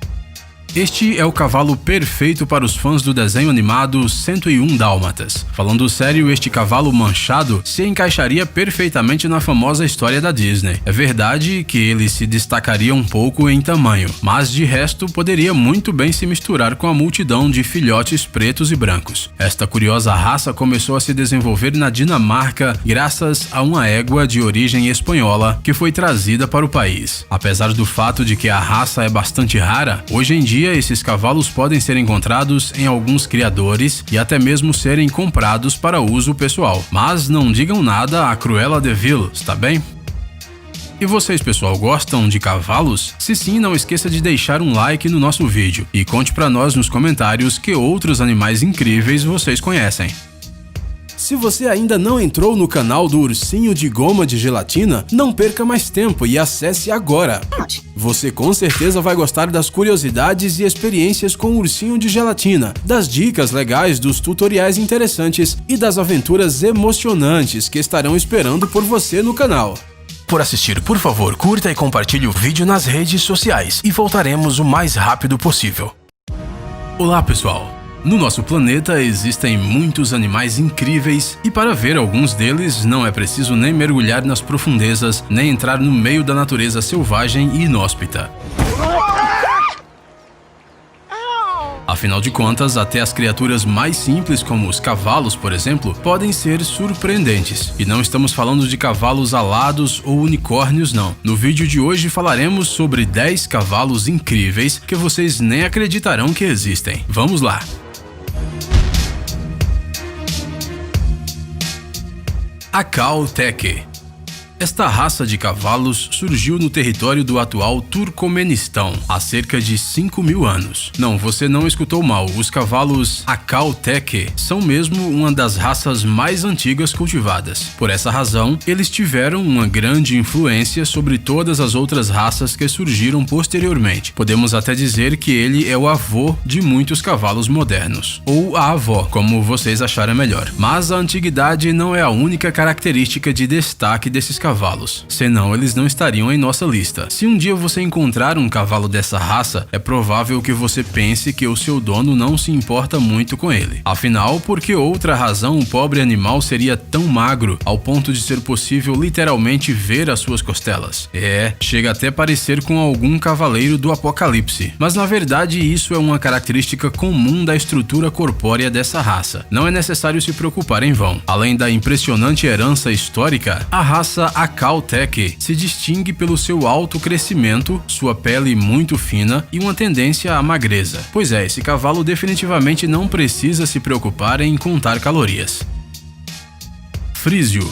Este é o cavalo perfeito para os fãs do desenho animado 101 Dálmatas. Falando sério, este cavalo manchado se encaixaria perfeitamente na famosa história da Disney. É verdade que ele se destacaria um pouco em tamanho, mas de resto poderia muito bem se misturar com a multidão de filhotes pretos e brancos. Esta curiosa raça começou a se desenvolver na Dinamarca graças a uma égua de origem espanhola que foi trazida para o país. Apesar do fato de que a raça é bastante rara, hoje em dia esses cavalos podem ser encontrados em alguns criadores e até mesmo serem comprados para uso pessoal. Mas não digam nada a Cruella de Vil, está bem? E vocês, pessoal, gostam de cavalos? Se sim, não esqueça de deixar um like no nosso vídeo e conte para nós nos comentários que outros animais incríveis vocês conhecem. Se você ainda não entrou no canal do Ursinho de Goma de Gelatina, não perca mais tempo e acesse agora! Você com certeza vai gostar das curiosidades e experiências com o Ursinho de Gelatina, das dicas legais, dos tutoriais interessantes e das aventuras emocionantes que estarão esperando por você no canal. Por assistir, por favor, curta e compartilhe o vídeo nas redes sociais e voltaremos o mais rápido possível. Olá, pessoal! No nosso planeta existem muitos animais incríveis e para ver alguns deles não é preciso nem mergulhar nas profundezas, nem entrar no meio da natureza selvagem e inóspita. Afinal de contas, até as criaturas mais simples, como os cavalos, por exemplo, podem ser surpreendentes. E não estamos falando de cavalos alados ou unicórnios, não. No vídeo de hoje falaremos sobre 10 cavalos incríveis que vocês nem acreditarão que existem. Vamos lá! A Cow Teke. Esta raça de cavalos surgiu no território do atual Turcomenistão há cerca de 5 mil anos. Não, você não escutou mal, os cavalos Cow Teke são mesmo uma das raças mais antigas cultivadas. Por essa razão, eles tiveram uma grande influência sobre todas as outras raças que surgiram posteriormente. Podemos até dizer que ele é o avô de muitos cavalos modernos, ou a avó, como vocês acharem melhor. Mas a antiguidade não é a única característica de destaque desses cavalos, senão eles não estariam em nossa lista. Se um dia você encontrar um cavalo dessa raça, é provável que você pense que o seu dono não se importa muito com ele. Afinal, por que outra razão o pobre animal seria tão magro ao ponto de ser possível literalmente ver as suas costelas? Chega até a parecer com algum cavaleiro do Apocalipse. Mas na verdade isso é uma característica comum da estrutura corpórea dessa raça. Não é necessário se preocupar em vão. Além da impressionante herança histórica, a raça Cow Teke se distingue pelo seu alto crescimento, sua pele muito fina e uma tendência à magreza. Pois é, esse cavalo definitivamente não precisa se preocupar em contar calorias. Frísio.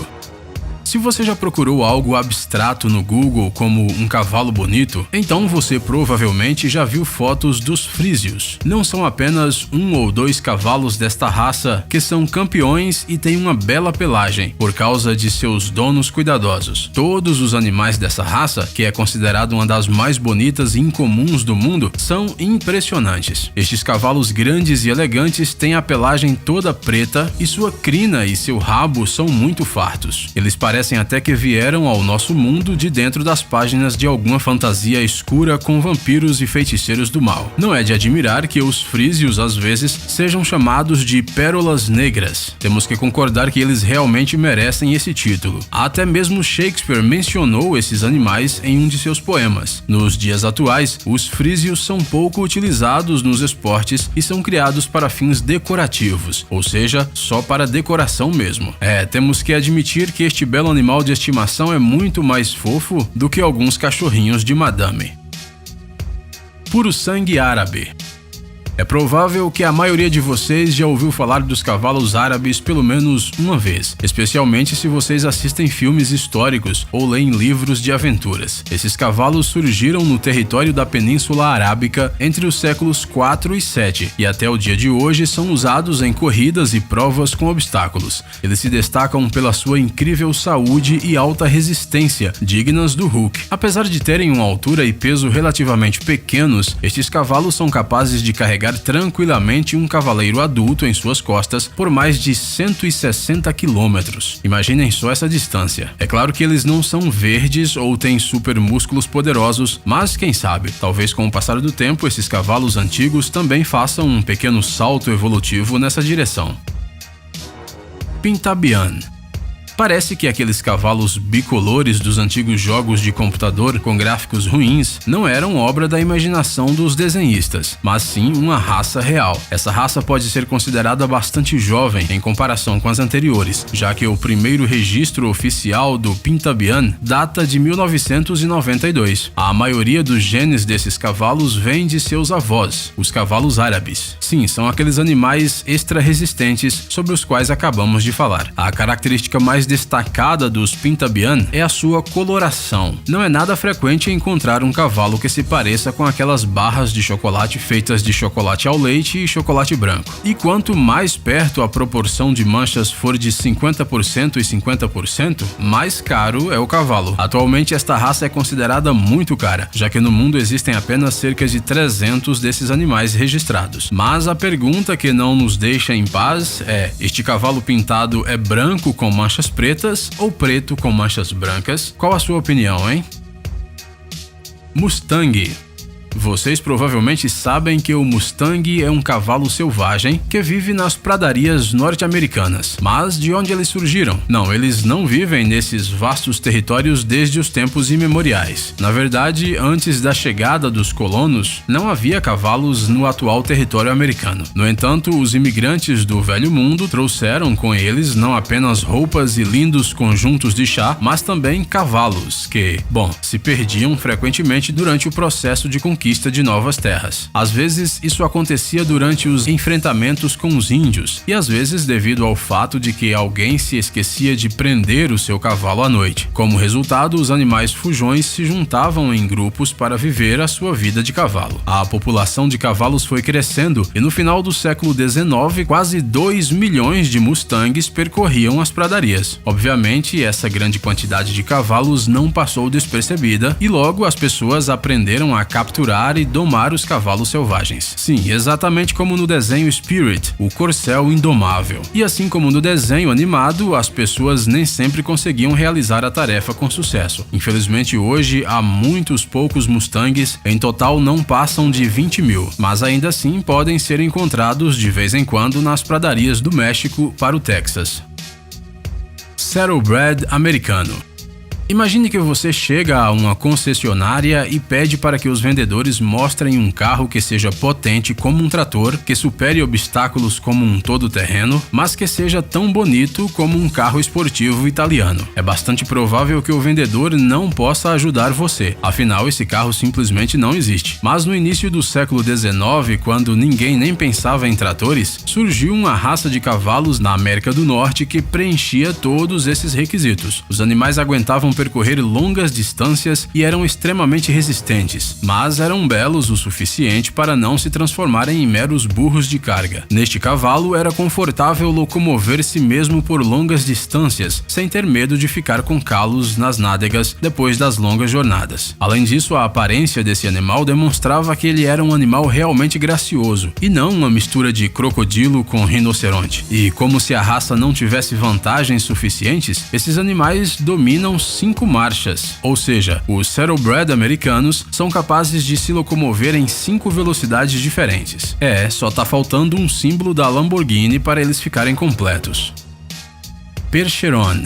Se você já procurou algo abstrato no Google como um cavalo bonito, então você provavelmente já viu fotos dos frísios. Não são apenas um ou dois cavalos desta raça que são campeões e têm uma bela pelagem por causa de seus donos cuidadosos. Todos os animais dessa raça, que é considerada uma das mais bonitas e incomuns do mundo, são impressionantes. Estes cavalos grandes e elegantes têm a pelagem toda preta e sua crina e seu rabo são muito fartos. Eles parecem parecem até que vieram ao nosso mundo de dentro das páginas de alguma fantasia escura com vampiros e feiticeiros do mal. Não é de admirar que os frísios às vezes sejam chamados de pérolas negras. Temos que concordar que eles realmente merecem esse título. Até mesmo Shakespeare mencionou esses animais em um de seus poemas. Nos dias atuais, os frísios são pouco utilizados nos esportes e são criados para fins decorativos, ou seja, só para decoração mesmo. Temos que admitir que este belo animal de estimação é muito mais fofo do que alguns cachorrinhos de madame. Puro sangue árabe. É provável que a maioria de vocês já ouviu falar dos cavalos árabes pelo menos uma vez, especialmente se vocês assistem filmes históricos ou leem livros de aventuras. Esses cavalos surgiram no território da Península Arábica entre os séculos 4 e 7 e até o dia de hoje são usados em corridas e provas com obstáculos. Eles se destacam pela sua incrível saúde e alta resistência, dignas do Hulk. Apesar de terem uma altura e peso relativamente pequenos, estes cavalos são capazes de carregar tranquilamente um cavaleiro adulto em suas costas por mais de 160 quilômetros. Imaginem só essa distância. É claro que eles não são verdes ou têm super músculos poderosos, mas quem sabe, talvez com o passar do tempo esses cavalos antigos também façam um pequeno salto evolutivo nessa direção. Pintabian. Parece que aqueles cavalos bicolores dos antigos jogos de computador com gráficos ruins não eram obra da imaginação dos desenhistas, mas sim uma raça real. Essa raça pode ser considerada bastante jovem em comparação com as anteriores, já que o primeiro registro oficial do Pintabian data de 1992. A maioria dos genes desses cavalos vem de seus avós, os cavalos árabes. Sim, são aqueles animais extra resistentes sobre os quais acabamos de falar. A característica mais destacada dos Pintabian é a sua coloração. Não é nada frequente encontrar um cavalo que se pareça com aquelas barras de chocolate feitas de chocolate ao leite e chocolate branco. E quanto mais perto a proporção de manchas for de 50% e 50%, mais caro é o cavalo. Atualmente esta raça é considerada muito cara, já que no mundo existem apenas cerca de 300 desses animais registrados. Mas a pergunta que não nos deixa em paz é: este cavalo pintado é branco com manchas pretas ou preto com manchas brancas? Qual a sua opinião, hein? Mustang. Vocês provavelmente sabem que o Mustang é um cavalo selvagem que vive nas pradarias norte-americanas. Mas de onde eles surgiram? Não, eles não vivem nesses vastos territórios desde os tempos imemoriais. Na verdade, antes da chegada dos colonos, não havia cavalos no atual território americano. No entanto, os imigrantes do Velho Mundo trouxeram com eles não apenas roupas e lindos conjuntos de chá, mas também cavalos que, se perdiam frequentemente durante o processo de conquista de novas terras. Às vezes, isso acontecia durante os enfrentamentos com os índios, e às vezes devido ao fato de que alguém se esquecia de prender o seu cavalo à noite. Como resultado, os animais fujões se juntavam em grupos para viver a sua vida de cavalo. A população de cavalos foi crescendo, e no final do século XIX, quase 2 milhões de Mustangs percorriam as pradarias. Obviamente, essa grande quantidade de cavalos não passou despercebida, e logo as pessoas aprenderam a capturar e domar os cavalos selvagens. Sim, exatamente como no desenho Spirit, o corcel indomável. E assim como no desenho animado, as pessoas nem sempre conseguiam realizar a tarefa com sucesso. Infelizmente hoje há muitos poucos Mustangs, em total não passam de 20 mil, mas ainda assim podem ser encontrados de vez em quando nas pradarias do México para o Texas. Saddlebred americano. Imagine que você chega a uma concessionária e pede para que os vendedores mostrem um carro que seja potente como um trator, que supere obstáculos como um todo-terreno, mas que seja tão bonito como um carro esportivo italiano. É bastante provável que o vendedor não possa ajudar você, afinal esse carro simplesmente não existe. Mas no início do século XIX, quando ninguém nem pensava em tratores, surgiu uma raça de cavalos na América do Norte que preenchia todos esses requisitos. Os animais aguentavam percorrer longas distâncias e eram extremamente resistentes, mas eram belos o suficiente para não se transformarem em meros burros de carga. Neste cavalo era confortável locomover-se mesmo por longas distâncias, sem ter medo de ficar com calos nas nádegas depois das longas jornadas. Além disso, a aparência desse animal demonstrava que ele era um animal realmente gracioso, e não uma mistura de crocodilo com rinoceronte. E como se a raça não tivesse vantagens suficientes, esses animais dominam 5 marchas, ou seja, os Saddlebred americanos são capazes de se locomover em 5 velocidades diferentes. Só tá faltando um símbolo da Lamborghini para eles ficarem completos. Percheron.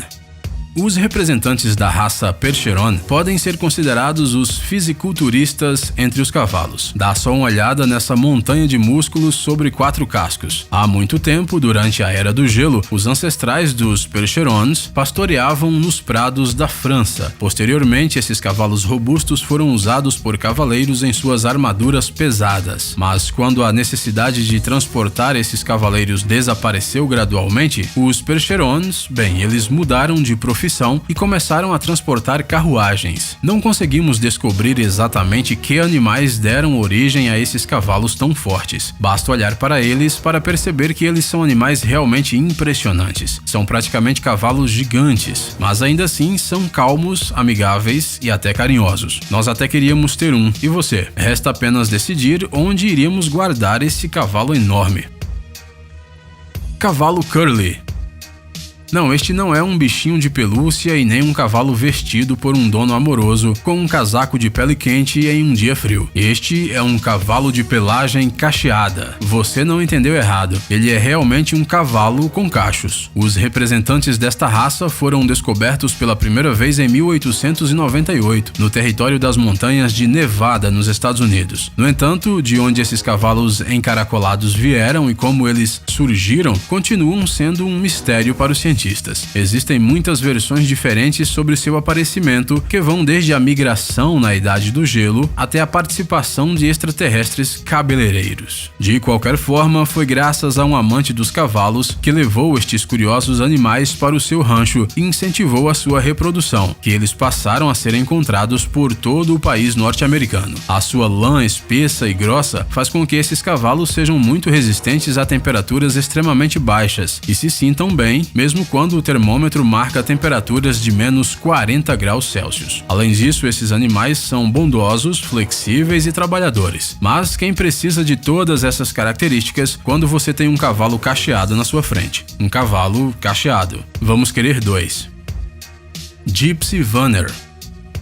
Os representantes da raça Percheron podem ser considerados os fisiculturistas entre os cavalos. Dá só uma olhada nessa montanha de músculos sobre 4 cascos. Há muito tempo, durante a Era do Gelo, os ancestrais dos Percherons pastoreavam nos prados da França. Posteriormente, esses cavalos robustos foram usados por cavaleiros em suas armaduras pesadas. Mas quando a necessidade de transportar esses cavaleiros desapareceu gradualmente, os Percherons, eles mudaram de profissão e começaram a transportar carruagens. Não conseguimos descobrir exatamente que animais deram origem a esses cavalos tão fortes. Basta olhar para eles para perceber que eles são animais realmente impressionantes. São praticamente cavalos gigantes, mas ainda assim são calmos, amigáveis e até carinhosos. Nós até queríamos ter um. E você? Resta apenas decidir onde iríamos guardar esse cavalo enorme. Cavalo Curly. Não, este não é um bichinho de pelúcia e nem um cavalo vestido por um dono amoroso com um casaco de pele quente em um dia frio. Este é um cavalo de pelagem cacheada. Você não entendeu errado. Ele é realmente um cavalo com cachos. Os representantes desta raça foram descobertos pela primeira vez em 1898, no território das montanhas de Nevada, nos Estados Unidos. No entanto, de onde esses cavalos encaracolados vieram e como eles surgiram, continuam sendo um mistério para os cientistas. Existem muitas versões diferentes sobre seu aparecimento, que vão desde a migração na Idade do Gelo até a participação de extraterrestres cabeleireiros. De qualquer forma, foi graças a um amante dos cavalos que levou estes curiosos animais para o seu rancho e incentivou a sua reprodução, que eles passaram a ser encontrados por todo o país norte-americano. A sua lã espessa e grossa faz com que esses cavalos sejam muito resistentes a temperaturas extremamente baixas e se sintam bem, mesmo quando o termômetro marca temperaturas de menos 40 graus Celsius. Além disso, esses animais são bondosos, flexíveis e trabalhadores. Mas quem precisa de todas essas características quando você tem um cavalo cacheado na sua frente? Um cavalo cacheado. Vamos querer 2. Gypsy Vanner.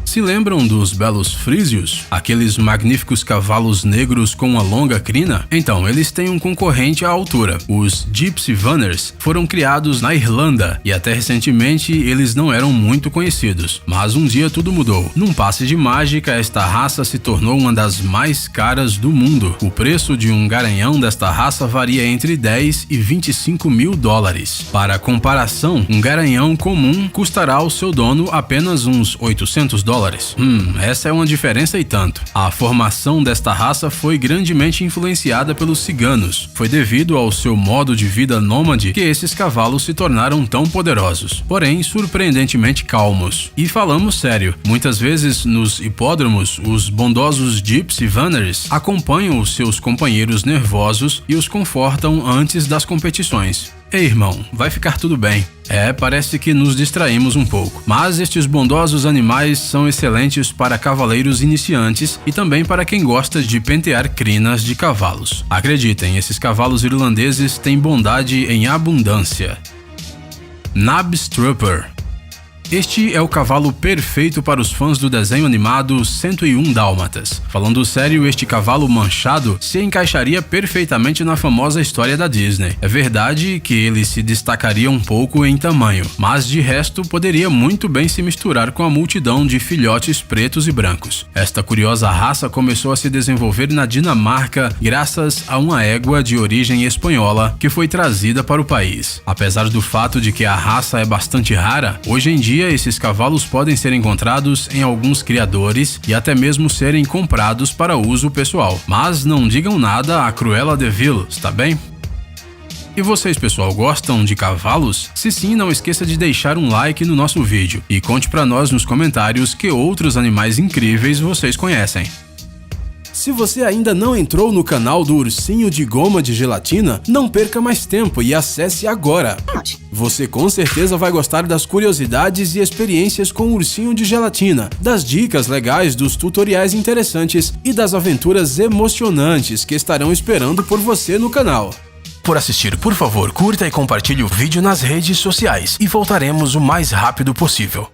Se lembram dos belos frísios? Aqueles magníficos cavalos negros com uma longa crina? Então, eles têm um concorrente à altura. Os Gypsy Vanners foram criados na Irlanda e até recentemente eles não eram muito conhecidos. Mas um dia tudo mudou. Num passe de mágica, esta raça se tornou uma das mais caras do mundo. O preço de um garanhão desta raça varia entre 10 e 25 mil dólares. Para comparação, um garanhão comum custará ao seu dono apenas uns 800 dólares. Essa é uma diferença e tanto. A formação desta raça foi grandemente influenciada pelos ciganos. Foi devido ao seu modo de vida nômade que esses cavalos se tornaram tão poderosos, porém surpreendentemente calmos. E falamos sério, muitas vezes nos hipódromos, os bondosos Gypsy Vanners acompanham os seus companheiros nervosos e os confortam antes das competições. Ei, irmão, vai ficar tudo bem. Parece que nos distraímos um pouco. Mas estes bondosos animais são excelentes para cavaleiros iniciantes e também para quem gosta de pentear crinas de cavalos. Acreditem, esses cavalos irlandeses têm bondade em abundância. Knabstruper. Este é o cavalo perfeito para os fãs do desenho animado 101 Dálmatas. Falando sério, este cavalo manchado se encaixaria perfeitamente na famosa história da Disney. É verdade que ele se destacaria um pouco em tamanho, mas de resto poderia muito bem se misturar com a multidão de filhotes pretos e brancos. Esta curiosa raça começou a se desenvolver na Dinamarca graças a uma égua de origem espanhola que foi trazida para o país. Apesar do fato de que a raça é bastante rara, hoje em dia esses cavalos podem ser encontrados em alguns criadores e até mesmo serem comprados para uso pessoal. Mas não digam nada a Cruella de Vil, está bem? E vocês, pessoal, gostam de cavalos? Se sim, não esqueça de deixar um like no nosso vídeo e conte pra nós nos comentários que outros animais incríveis vocês conhecem. Se você ainda não entrou no canal do Ursinho de Goma de Gelatina, não perca mais tempo e acesse agora! Você com certeza vai gostar das curiosidades e experiências com o Ursinho de Gelatina, das dicas legais, dos tutoriais interessantes e das aventuras emocionantes que estarão esperando por você no canal. Por assistir, por favor, curta e compartilhe o vídeo nas redes sociais e voltaremos o mais rápido possível.